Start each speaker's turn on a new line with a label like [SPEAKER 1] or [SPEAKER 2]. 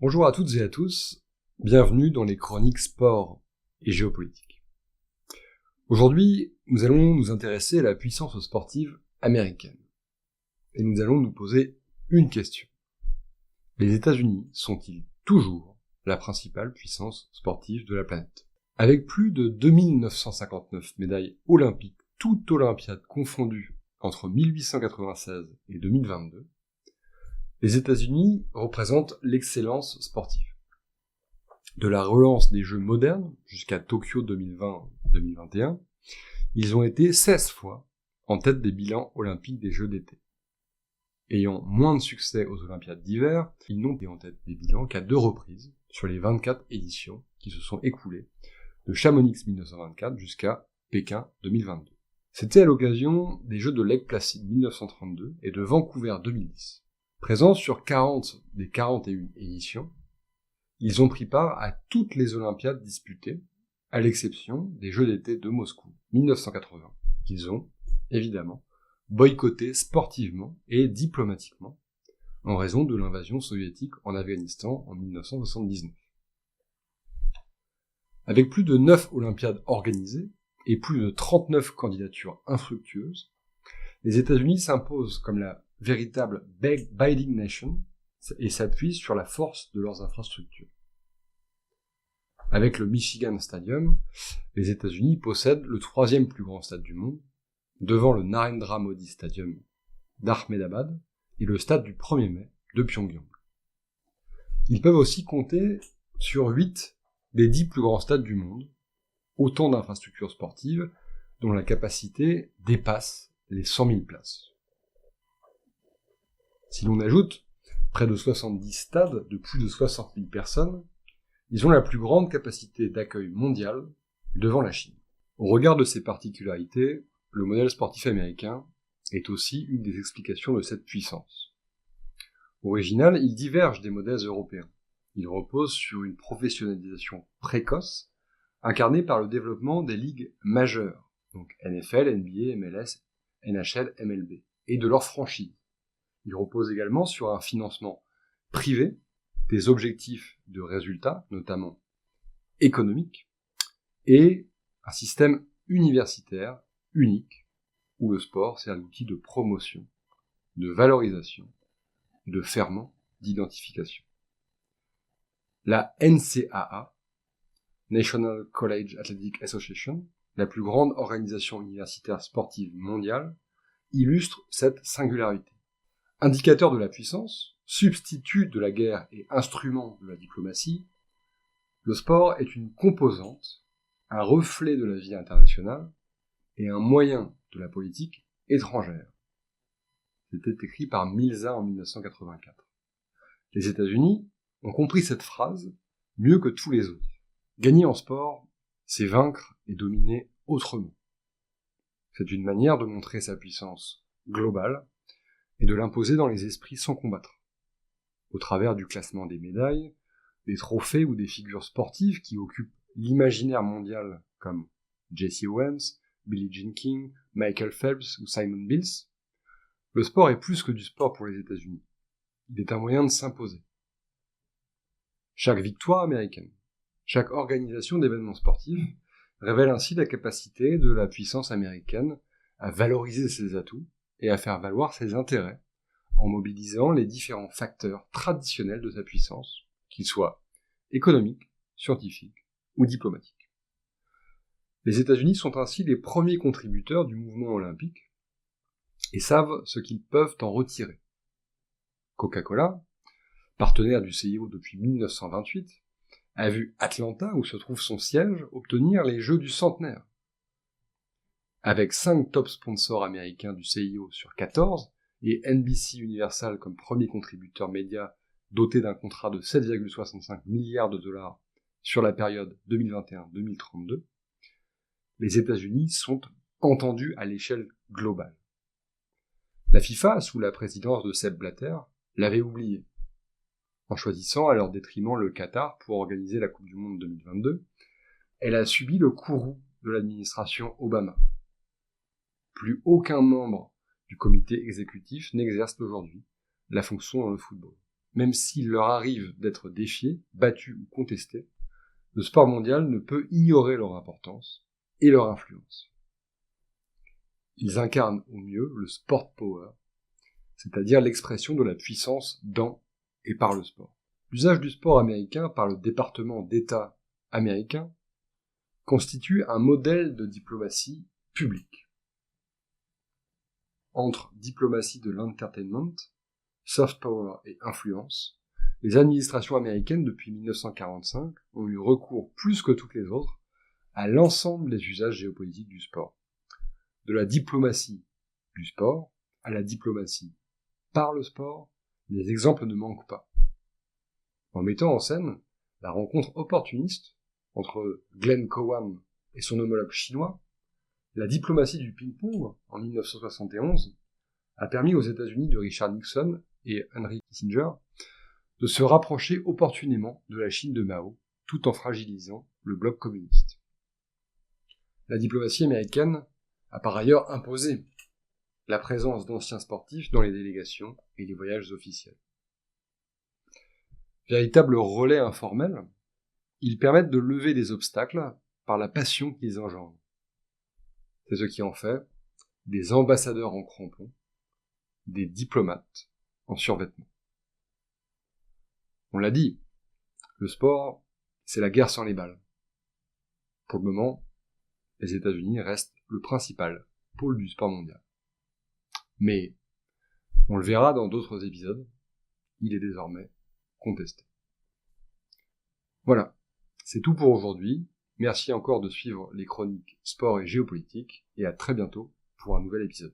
[SPEAKER 1] Bonjour à toutes et à tous, bienvenue dans les chroniques sport et géopolitique. Aujourd'hui, nous allons nous intéresser à la puissance sportive américaine. Et nous allons nous poser une question. Les États-Unis sont-ils toujours la principale puissance sportive de la planète? Avec plus de 2959 médailles olympiques, toutes olympiades confondues entre 1896 et 2022, les États-Unis représentent l'excellence sportive. De la relance des Jeux modernes jusqu'à Tokyo 2020-2021, ils ont été 16 fois en tête des bilans olympiques des Jeux d'été. Ayant moins de succès aux Olympiades d'hiver, ils n'ont été en tête des bilans qu'à 2 reprises sur les 24 éditions qui se sont écoulées, de Chamonix 1924 jusqu'à Pékin 2022. C'était à l'occasion des Jeux de Lake Placid 1932 et de Vancouver 2010. Présents sur 40 des 41 éditions, ils ont pris part à toutes les Olympiades disputées, à l'exception des Jeux d'été de Moscou 1980, qu'ils ont, évidemment, boycottés sportivement et diplomatiquement en raison de l'invasion soviétique en Afghanistan en 1979. Avec plus de 9 Olympiades organisées et plus de 39 candidatures infructueuses, les États-Unis s'imposent comme la véritable Binding Nation et s'appuient sur la force de leurs infrastructures. Avec le Michigan Stadium, les États-Unis possèdent le 3e plus grand stade du monde, devant le Narendra Modi Stadium d'Ahmedabad et le stade du 1er mai de Pyongyang. Ils peuvent aussi compter sur 8 des 10 plus grands stades du monde, autant d'infrastructures sportives dont la capacité dépasse les 100 000 places. Si l'on ajoute près de 70 stades de plus de 60 000 personnes, ils ont la plus grande capacité d'accueil mondiale devant la Chine. Au regard de ces particularités, le modèle sportif américain est aussi une des explications de cette puissance. Original, il diverge des modèles européens. Il repose sur une professionnalisation précoce, incarnée par le développement des ligues majeures, donc NFL, NBA, MLS, NHL, MLB, et de leurs franchises. Il repose également sur un financement privé, des objectifs de résultats, notamment économiques, et un système universitaire unique, où le sport sert d'outil de promotion, de valorisation, de ferment, d'identification. La NCAA, National College Athletic Association, la plus grande organisation universitaire sportive mondiale, illustre cette singularité. Indicateur de la puissance, substitut de la guerre et instrument de la diplomatie, le sport est une composante, un reflet de la vie internationale et un moyen de la politique étrangère. C'était écrit par Milza en 1984. Les États-Unis ont compris cette phrase mieux que tous les autres. Gagner en sport, c'est vaincre et dominer autrement. C'est une manière de montrer sa puissance globale et de l'imposer dans les esprits sans combattre, au travers du classement des médailles, des trophées ou des figures sportives qui occupent l'imaginaire mondial comme Jesse Owens, Billie Jean King, Michael Phelps ou Simon Biles. Le sport est plus que du sport pour les États-Unis. Il est un moyen de s'imposer. Chaque victoire américaine, chaque organisation d'événements sportifs révèle ainsi la capacité de la puissance américaine à valoriser ses atouts et à faire valoir ses intérêts en mobilisant les différents facteurs traditionnels de sa puissance, qu'ils soient économiques, scientifiques ou diplomatiques. Les États-Unis sont ainsi les premiers contributeurs du mouvement olympique et savent ce qu'ils peuvent en retirer. Coca-Cola, partenaire du CIO depuis 1928, a vu Atlanta, où se trouve son siège, obtenir les Jeux du centenaire. Avec 5 top sponsors américains du CIO sur 14, et NBC Universal comme premier contributeur média doté d'un contrat de 7,65 milliards de dollars sur la période 2021-2032, les États-Unis sont entendus à l'échelle globale. La FIFA, sous la présidence de Sepp Blatter, l'avait oublié. En choisissant à leur détriment le Qatar pour organiser la Coupe du Monde 2022, elle a subi le courroux de l'administration Obama. Plus aucun membre du comité exécutif n'exerce aujourd'hui la fonction dans le football. même s'il leur arrive d'être défiés, battus ou contestés, le sport mondial ne peut ignorer leur importance et leur influence. Ils incarnent au mieux le sport power, c'est-à-dire l'expression de la puissance dans et par le sport. L'usage du sport américain par le département d'État américain constitue un modèle de diplomatie publique. Entre diplomatie de l'entertainment, soft power et influence, les administrations américaines depuis 1945 ont eu recours plus que toutes les autres à l'ensemble des usages géopolitiques du sport. De la diplomatie du sport à la diplomatie par le sport, des exemples ne manquent pas. En mettant en scène la rencontre opportuniste entre Glenn Cowan et son homologue chinois, la diplomatie du ping-pong en 1971 a permis aux États-Unis de Richard Nixon et Henry Kissinger de se rapprocher opportunément de la Chine de Mao, tout en fragilisant le bloc communiste. La diplomatie américaine a par ailleurs imposé la présence d'anciens sportifs dans les délégations et les voyages officiels. Véritables relais informels, ils permettent de lever des obstacles par la passion qu'ils engendrent. C'est ce qui en fait des ambassadeurs en crampons, des diplomates en survêtement. On l'a dit, le sport, c'est la guerre sans les balles. Pour le moment, les États-Unis restent le principal pôle du sport mondial. Mais, on le verra dans d'autres épisodes, il est désormais contesté. Voilà, c'est tout pour aujourd'hui. Merci encore de suivre les chroniques sport et géopolitique, et à très bientôt pour un nouvel épisode.